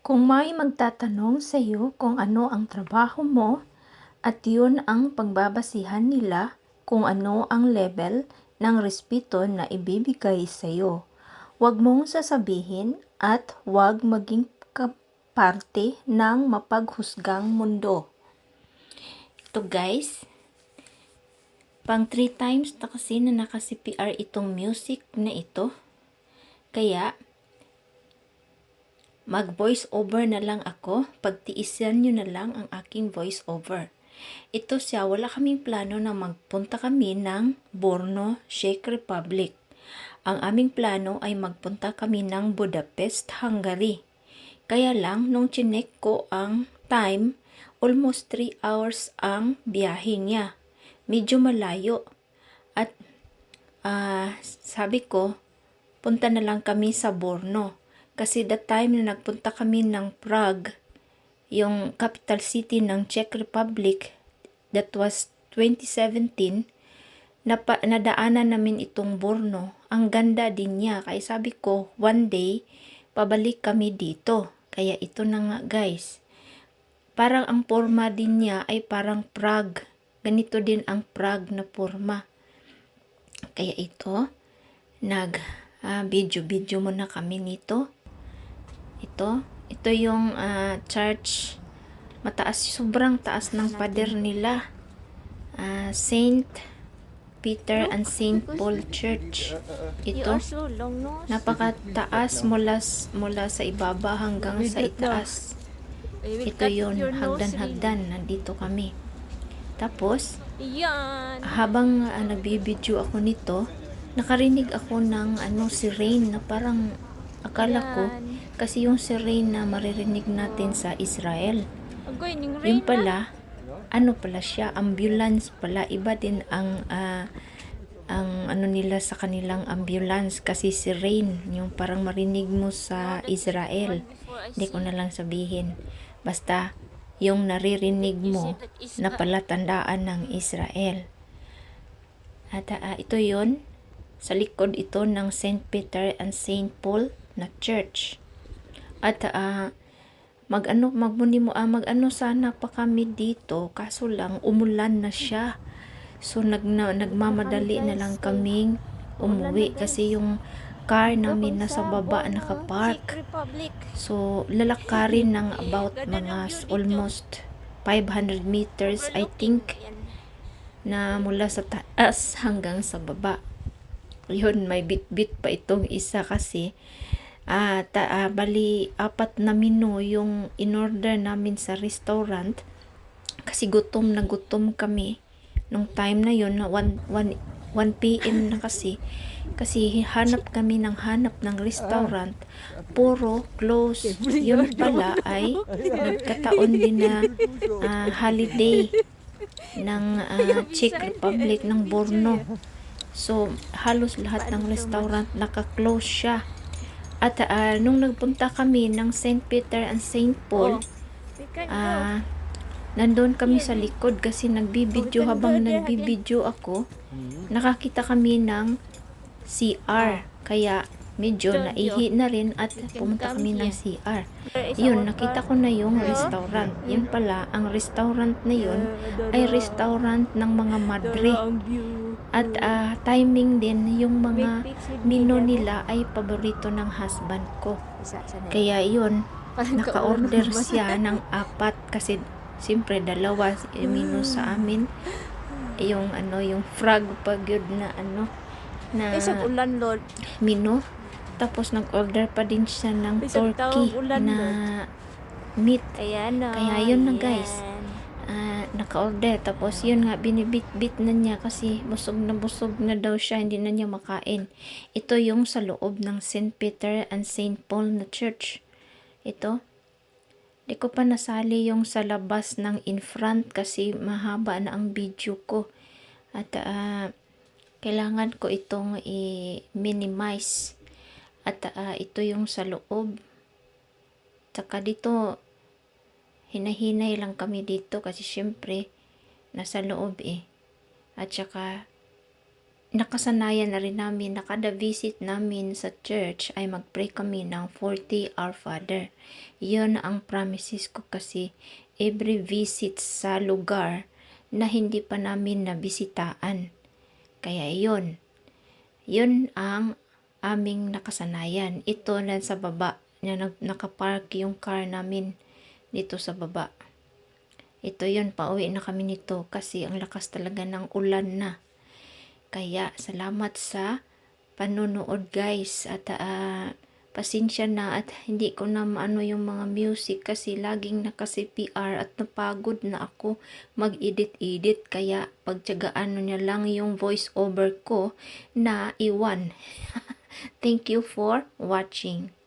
Kung may magtatanong sa iyo kung ano ang trabaho mo at yun ang pagbabasihan nila kung ano ang level ng respeto na ibibigay sa iyo, huwag mong sasabihin at huwag maging kaparte ng mapaghusgang mundo. Ito guys, pang 3 times na kasi na naka-CPR itong music na ito. Kaya mag-voice over na lang ako, pagtiisan nyo na lang ang aking voice over. Ito siya, wala kaming plano na magpunta kami ng Borno, Czech Republic. Ang aming plano ay magpunta kami ng Budapest, Hungary. Kaya lang, nung chinek ko ang time, almost 3 hours ang biyahe niya. Medyo malayo. At sabi ko, punta na lang kami sa Borno. Kasi the time na nagpunta kami ng Prague, yung capital city ng Czech Republic, that was 2017, nadaanan namin itong Borno. Ang ganda din niya. Kaya sabi ko, one day, pabalik kami dito. Kaya ito na nga guys. Parang ang forma din niya ay parang Prague. Ganito din ang Prague na forma. Kaya ito, video muna kami nito. Ito yung church. Mataas, sobrang taas ng pader nila. Saint Peter and Saint Paul Church. Ito, napakataas mula sa ibaba hanggang sa itaas. Ito yun, hagdan-hagdan. Nandito kami. Tapos, habang nagbibideo ako nito, nakarinig ako ng sirene na parang akala ko kasi yung sirene na maririnig natin sa Israel. Yung pala, pala siya, ambulance pala. Iba din ang nila sa kanilang ambulance kasi sirene, yung parang marinig mo sa Israel. Hindi ko na lang sabihin. Basta, yung naririnig mo na palatandaan ng Israel. At ito yon, sa likod ito ng Saint Peter and Saint Paul na church. At mag-ano sana pa kami dito, kaso lang umulan na siya. So nagmamadali na lang kaming umuwi kasi yung car namin nasa baba nakapark. So lalakarin ng about mga almost 500 meters I think, na mula sa taas hanggang sa baba. Yun, may bit-bit pa itong isa kasi bali 4 na menu yung in-order namin sa restaurant kasi gutom na gutom kami nung time na yun, na 1 p.m. na kasi hanap kami ng restaurant, puro close. Yun pala ay nagkataon din na holiday ng Czech Republic ng Borno. So halos lahat ng restaurant naka-close siya. At nung nagpunta kami ng St. Peter and St. Paul, nandun kami sa likod kasi habang nagbibideo ako, nakakita kami ng CR. Kaya medyo naihi na rin at pumunta kami ng CR. Yun, nakita ko na yung restaurant. Yun pala, ang restaurant na yun ay restaurant ng mga madre. At timing din, yung mga menu nila ay paborito ng husband ko. Kaya yun, naka-order siya ng 4 kasi siyempre dalawa menu sa amin. Yung yung frog pagyod na na menu. Tapos nag-order pa din siya ng turkey na meat. Kaya yun na guys, naka-order. Tapos yun nga, binibit-bit na niya kasi busog na daw siya, hindi na niya makain. Ito yung sa loob ng St. Peter and St. Paul na church. Ito, di ko pa nasali yung sa labas ng in front kasi mahaba na ang video ko. At kailangan ko itong i-minimize. At ito yung sa loob. Tsaka dito, hinahinay lang kami dito kasi syempre nasa loob At saka nakasanayan na rin namin na kada visit namin sa church ay mag-pray kami ng 40 Our Father. Yun ang promises ko kasi every visit sa lugar na hindi pa namin nabisitaan. Kaya yun ang aming nakasanayan. Ito na sa baba, na nakapark yung car namin dito sa baba. Ito yun, pauwi na kami nito kasi ang lakas talaga ng ulan na. Kaya salamat sa panonood guys at pasensya na at hindi ko na maano yung mga music kasi laging naka-CPR at napagod na ako mag-edit kaya pagtiyagaan niya lang yung voice over ko na iwan. Thank you for watching.